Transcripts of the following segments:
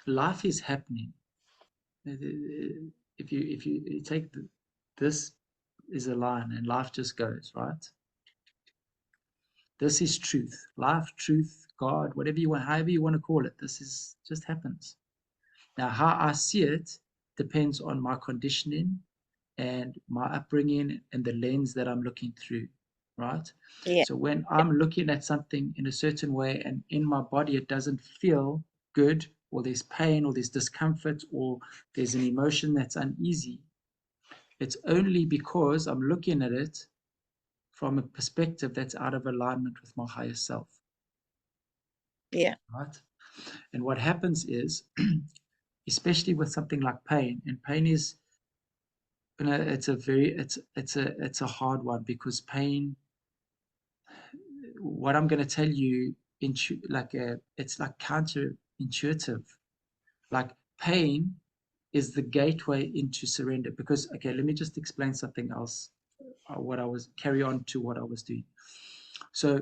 life is happening. If you take this is a line and life just goes, right? This is truth. Life, truth, God, whatever you want, however you want to call it, this is just happens. Now, how I see it depends on my conditioning and my upbringing and the lens that I'm looking through, right? Yeah. So when I'm looking at something in a certain way and in my body it doesn't feel good, or there's pain, or there's discomfort, or there's an emotion that's uneasy, it's only because I'm looking at it from a perspective that's out of alignment with my higher self, Yeah. right? And what happens is, especially with something like pain, and pain is, it's a hard one, because pain, what I'm going to tell you, it's like counterintuitive. Like, pain is the gateway into surrender. Because, okay, let me just explain something else. Carry on to what I was doing. So,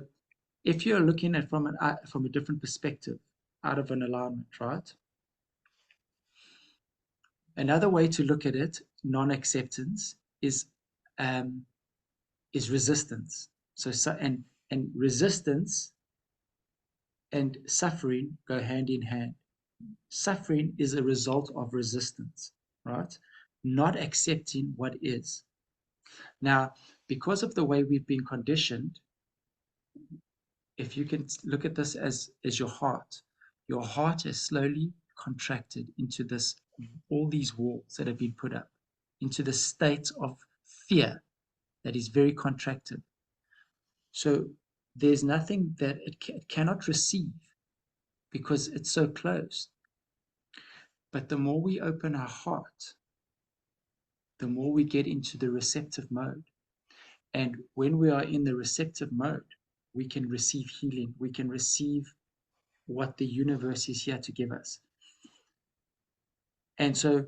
if you're looking at from a different perspective, out of an alignment, right? Another way to look at it, non-acceptance, um, is resistance. And resistance and suffering go hand in hand. Suffering is a result of resistance, right? Not accepting what is. Now, because of the way we've been conditioned, if you can look at this as your heart has slowly contracted into all these walls that have been put up, into the state of fear that is very contracted. So there's nothing that it cannot receive, because it's so closed. But the more we open our heart, the more we get into the receptive mode. And when we are in the receptive mode, we can receive healing. We can receive what the universe is here to give us. And so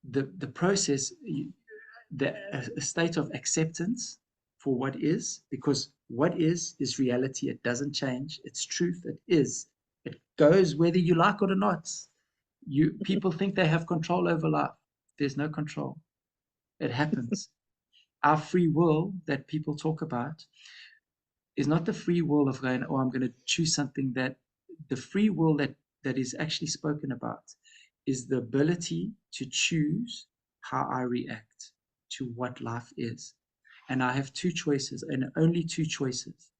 the process, a state of acceptance for what is, because what is reality. It doesn't change. It's truth. It is. It goes whether you like it or not. People think they have control over life. There's no control. It happens. Our free will that people talk about is not the free will of going, oh, I'm going to choose something. That the free will that is actually spoken about is the ability to choose how I react to what life is. And I have two choices, and only two choices.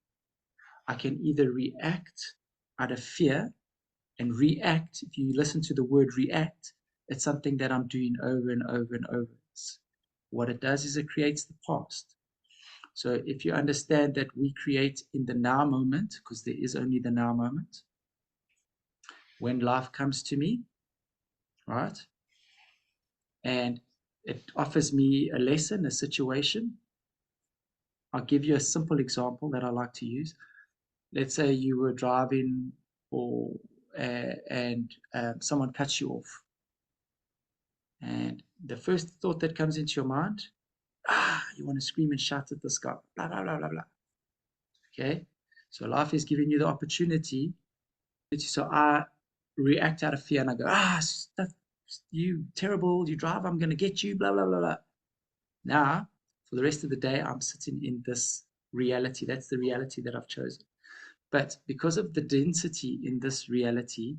I can either react out of fear, and react, if you listen to the word react, it's something that I'm doing over and over and over. What it does is it creates the past. So if you understand that we create in the now moment, because there is only the now moment, when life comes to me, right, and it offers me a lesson, a situation. I'll give you a simple example that I like to use. Let's say you were driving, and someone cuts you off. And the first thought that comes into your mind, you want to scream and shout at this guy, blah, blah, blah, blah, blah. Okay? So life is giving you the opportunity. So I react out of fear and I go, you terrible, you drive, I'm going to get you, blah, blah, blah, blah. Now, for the rest of the day, I'm sitting in this reality. That's the reality that I've chosen. But because of the density in this reality,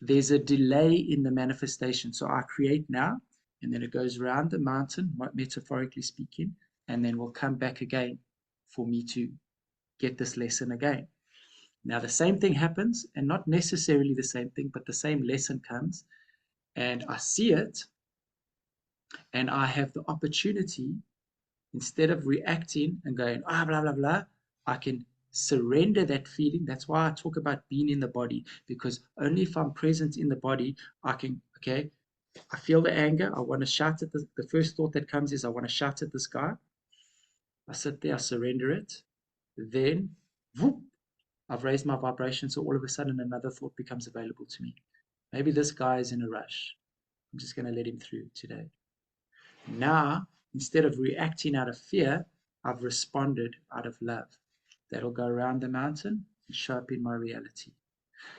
there's a delay in the manifestation. So I create now, and then it goes around the mountain, metaphorically speaking, and then we'll come back again for me to get this lesson again. Now, the same thing happens, and not necessarily the same thing, but the same lesson comes, and I see it, and I have the opportunity, instead of reacting and going, blah, blah, blah, I can surrender that feeling. That's why I talk about being in the body, because only if I'm present in the body, I can, okay, I feel the anger. I want to shout at the first thought that comes is I want to shout at this guy. I sit there, I surrender it. Then, whoop, I've raised my vibration. So all of a sudden, another thought becomes available to me. Maybe this guy is in a rush. I'm just going to let him through today. Now, instead of reacting out of fear, I've responded out of love. That'll go around the mountain and show up in my reality.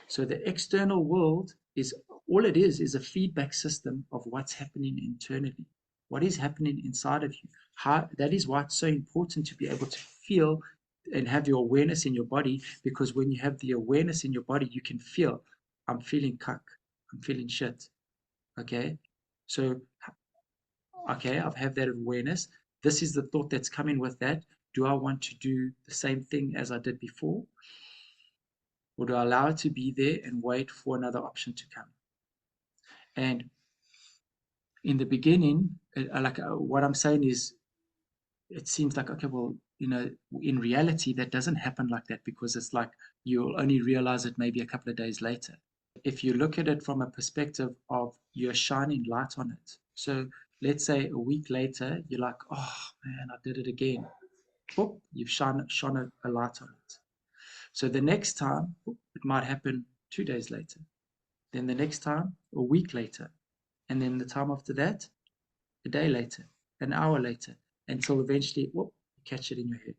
So the external world is all it is a feedback system of what's happening internally, what is happening inside of you. That is why it's so important to be able to feel and have your awareness in your body, because when you have the awareness in your body, you can feel, I'm feeling cuck, I'm feeling shit. Okay. So, okay, I've had that awareness. This is the thought that's coming with that. Do I want to do the same thing as I did before? Or do I allow it to be there and wait for another option to come? And in the beginning, what I'm saying is, it seems like, okay, well, in reality, that doesn't happen like that, because it's like you'll only realize it maybe a couple of days later. If you look at it from a perspective of you're shining light on it. So let's say a week later, you're like, oh man, I did it again. Boop, you've shone a light on it. So the next time, it might happen 2 days later. Then the next time, a week later. And then the time after that, a day later, an hour later, until eventually, whoop, you catch it in your head.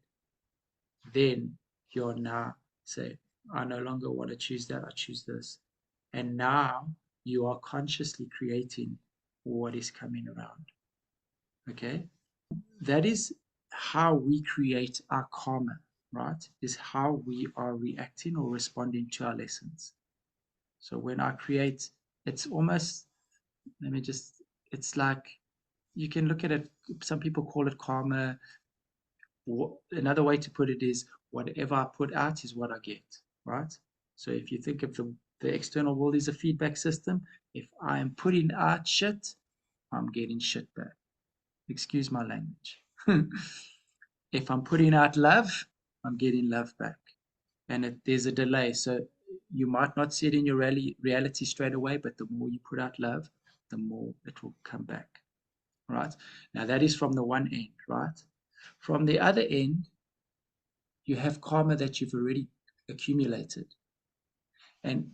Then you're now say, I no longer want to choose that, I choose this. And now you are consciously creating what is coming around. Okay? That is how we create our karma, right? Is how we are reacting or responding to our lessons. So when I create, it's almost, it's like, you can look at it, some people call it karma. Another way to put it is, whatever I put out is what I get, right? So if you think of the external world is a feedback system, if I am putting out shit, I'm getting shit back. Excuse my language. If I'm putting out love, I'm getting love back. And there's a delay. So you might not see it in your reality straight away, but the more you put out love, the more it will come back, right? Now that is from the one end, right? From the other end, you have karma that you've already accumulated. And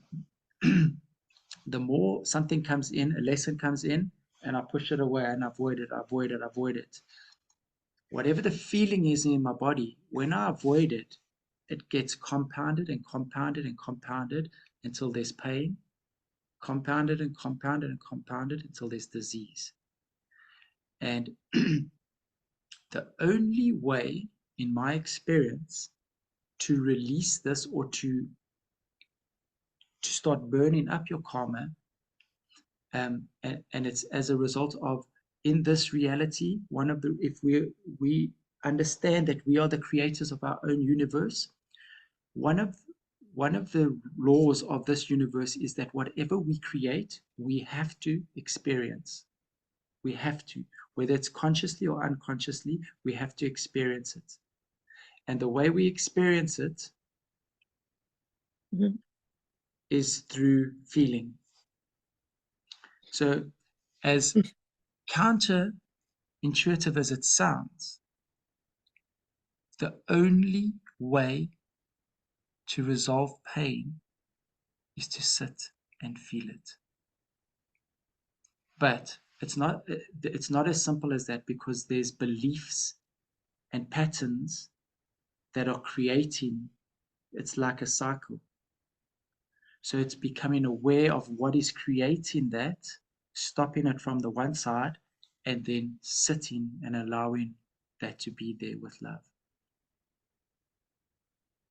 the more something comes in, a lesson comes in, and I push it away and avoid it. Whatever the feeling is in my body, when I avoid it, it gets compounded and compounded and compounded until there's pain, compounded and compounded and compounded until there's disease. And the only way, in my experience, to release this or to start burning up your karma, and it's as a result of, in this reality, if we understand that we are the creators of our own universe, one of the laws of this universe is that whatever we create, we have to experience. We have to, whether it's consciously or unconsciously, we have to experience it. And the way we experience it is through feeling. So as counterintuitive as it sounds, the only way to resolve pain is to sit and feel it. But it's not as simple as that, because there's beliefs and patterns that are creating, it's like a cycle. So it's becoming aware of what is creating that, stopping it from the one side, and then sitting and allowing that to be there with love.